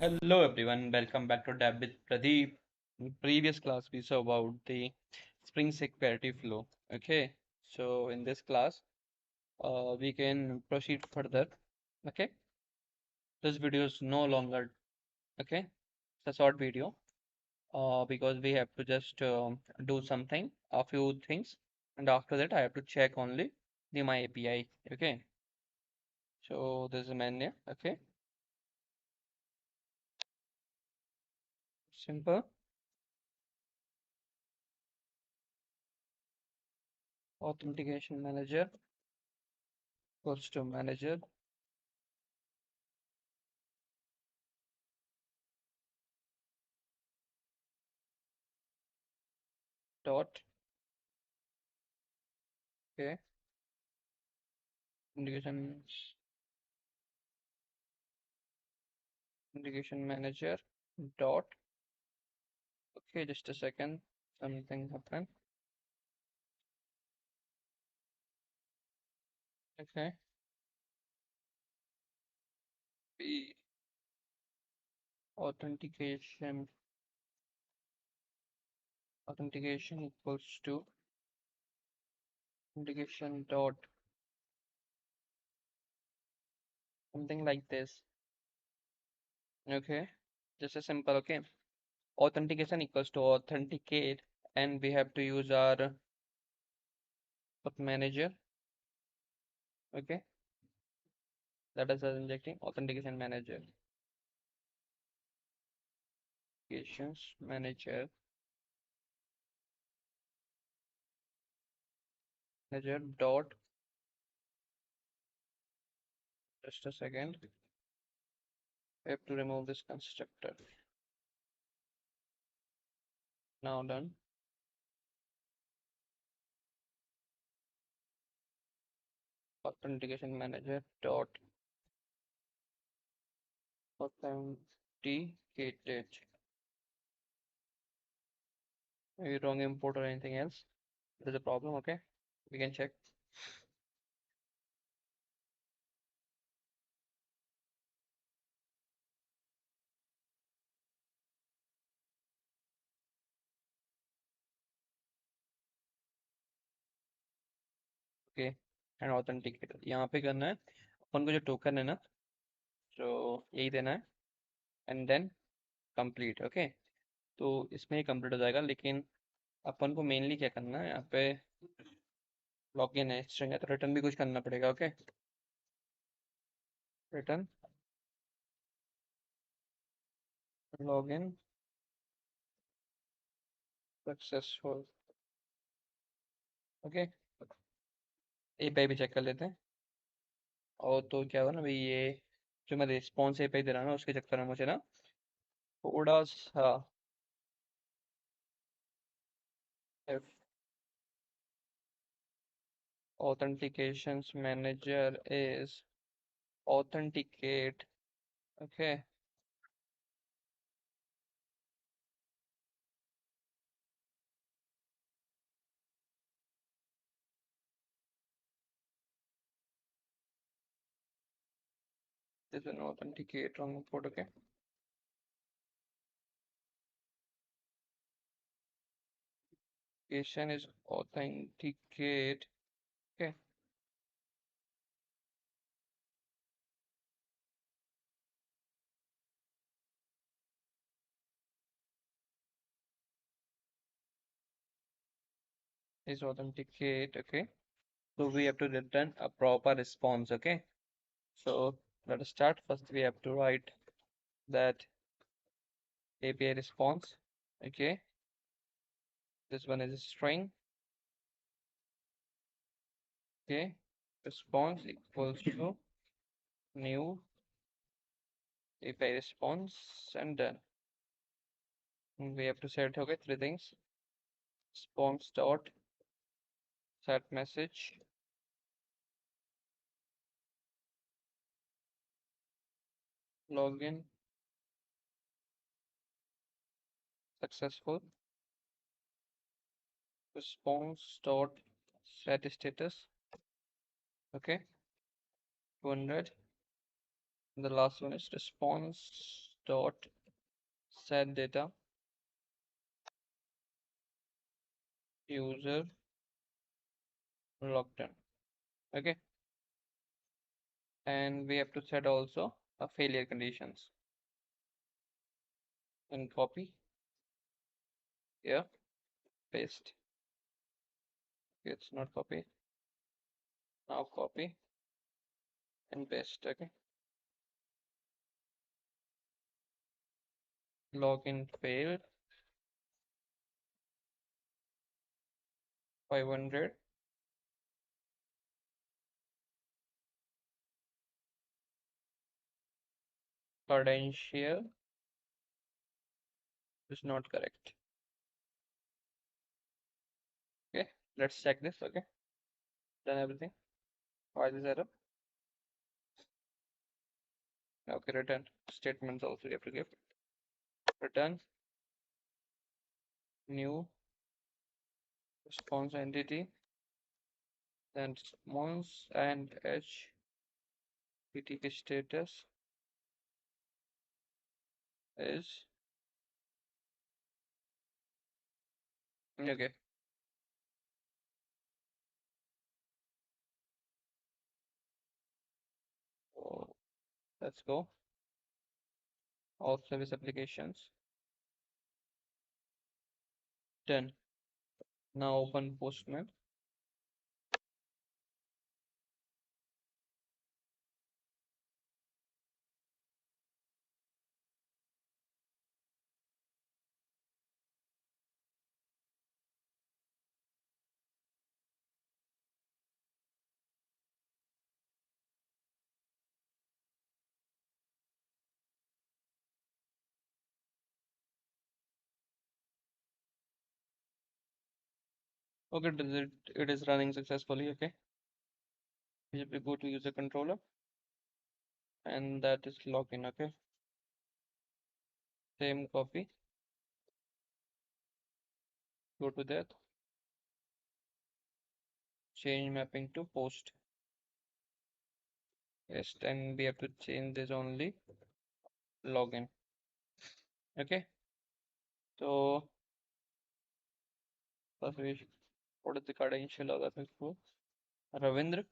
Hello everyone, welcome back to Dab with Pradeep. In previous class we saw about the Spring Security Flow. Okay, so in this class we can proceed further. Okay, this video is no longer okay. It's a short video because we have to just do something, a few things, and after that I have to check only the my API. Okay, so this is menu. Okay, simple authentication manager equals to manager dot. Okay. Indication Indication Manager dot. Okay, just a second. Something happened. Okay. P authentication authentication equals to authentication dot something like this. Okay. Just a simple. Okay. Authentication equals to authenticate, and we have to use our auth manager. Okay. That is us injecting authentication manager. Authentications manager dot. Just a second. I have to remove this constructor. Now done. Authentication manager dot authenticated. Maybe wrong import or anything else. There's a problem. Okay, we can check. Okay, and authenticated यहाँ पे करना है अपन को जो token है ना जो यही देना है एंड देन कंप्लीट. ओके, तो इसमें ही कंप्लीट हो जाएगा, लेकिन अपन को मेनली क्या करना है यहाँ पे लॉगिन है स्ट्रिंग है तो रिटर्न भी कुछ करना पड़ेगा. Okay, return login successful. Okay, API भी चेक कर लेते हैं. और तो क्या हुआ ना भाई, ये जो मैं रिस्पॉन्स एपीआई दे रहा हूँ ना उसके चक्कर में मुझे ना थोड़ा सा if authentications manager is authenticate. Okay, this is an authenticate wrong import. Okay, authentication is authenticate. Okay, is authenticate. Okay, so we have to return a proper response. Okay, so let us start. First we have to write that API response. Okay, this one is a string. Okay, response equals to new API response, and done. We have to set, okay, three things: response dot set message, login successful, response dot set status. Okay, 200. The last one is response dot set data user locked in. Okay, and we have to set also a failure conditions and copy here, paste. It's not copy. Now copy and paste. Okay, login failed 500. Credential is not correct. Okay, let's check this. Okay, done everything. Why is this error? Okay, return statements also you have to give. Return new response entity, then response and HTTP status is okay. So let's go. All service applications done. Now open Postman. Okay, it is running successfully. Okay, we go to user controller and that is login. Okay, same copy. Go to that. Change mapping to post. Yes, and we have to change this only login. Okay, so first what is the credential of that for? Ravindra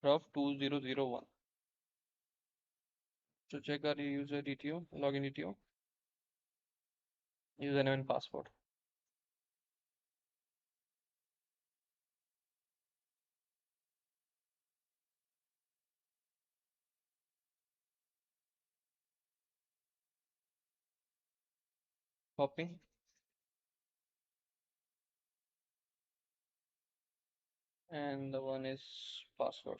Rav 2001. So check our user DTO, login DTO, username and password. Copy. And the one is password.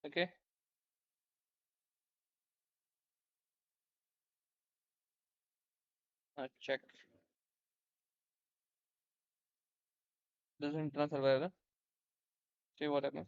Okay. Check. This is internal server error. See what happens.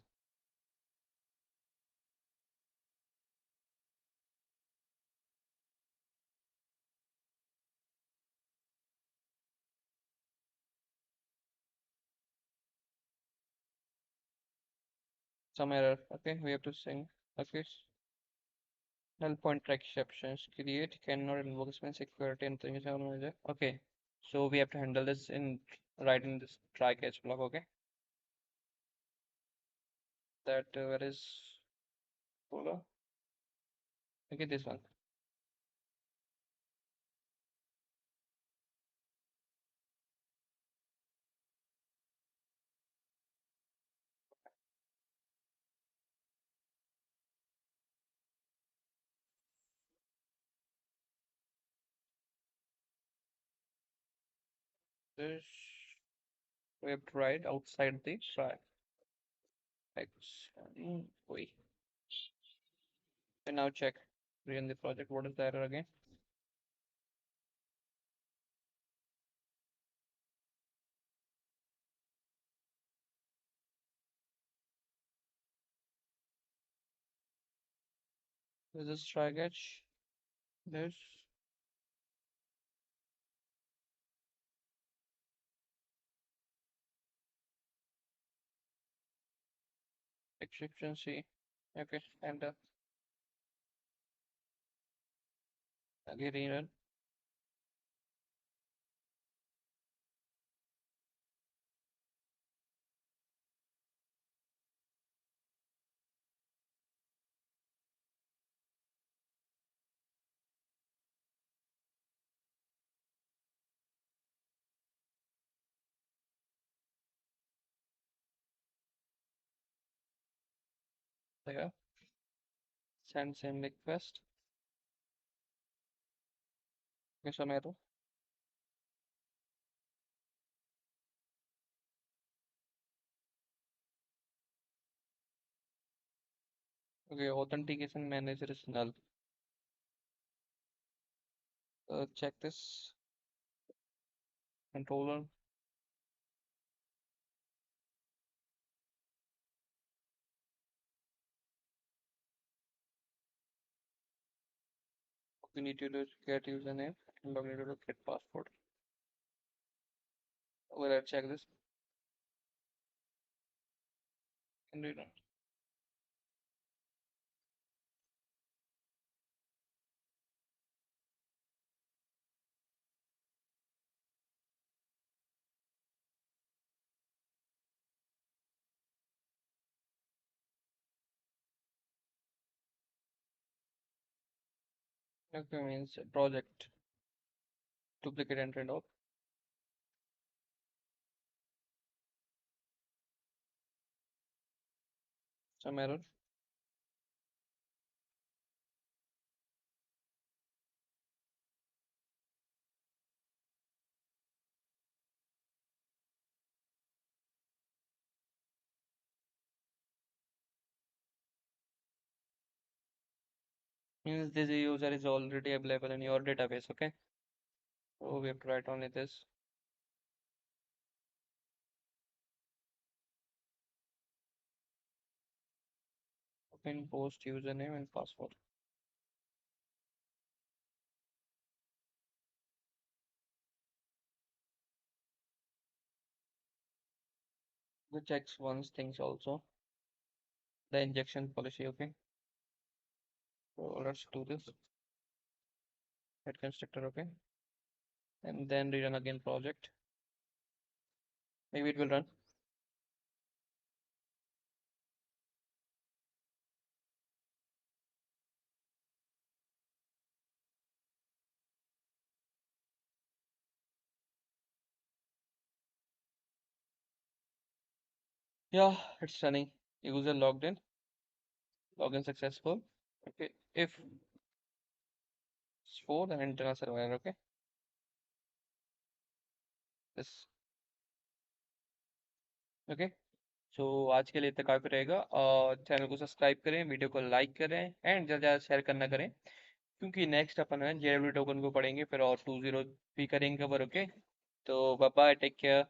Some error. Okay, we have to sing. Okay. Null pointer exceptions. Create cannot invoke Spring Security Authentication Manager. Okay. So we have to handle this in right in this try catch block. Okay. That where is folder? Okay, this one. This we have to write outside the try. X. Wait. And now check. Run the project. What is the error again? This is try catch. This. Description C. Okay, enter. Again rerun. There. Send same request. Okay, some error. Okay, authentication manager is null. Check this controller. We need to do get username and log into get password. Let's check this and rerun. Okay, means project duplicate enter and out. Some error. Means this user is already available in your database. Okay, so we have to write only this. Open post username and password. The checks once things also. The injection policy. Okay, so let's do this. Head constructor. Okay, and then rerun again project. Maybe it will run. Yeah, it's running. User logged in. Login successful. Okay, if it's 4 then enter a server. Okay, this. Okay, so आज के लिए इतना काफी रहेगा और channel को subscribe करें, video को लाइक करें एंड ज़्यादा ज़्यादा शेयर करना करें क्योंकि नेक्स्ट अपन है जेडब्ल्यू टोकन को पढ़ेंगे फिर और 20 भी करेंगे कवर। ओके, तो बाय बाय, टेक केयर।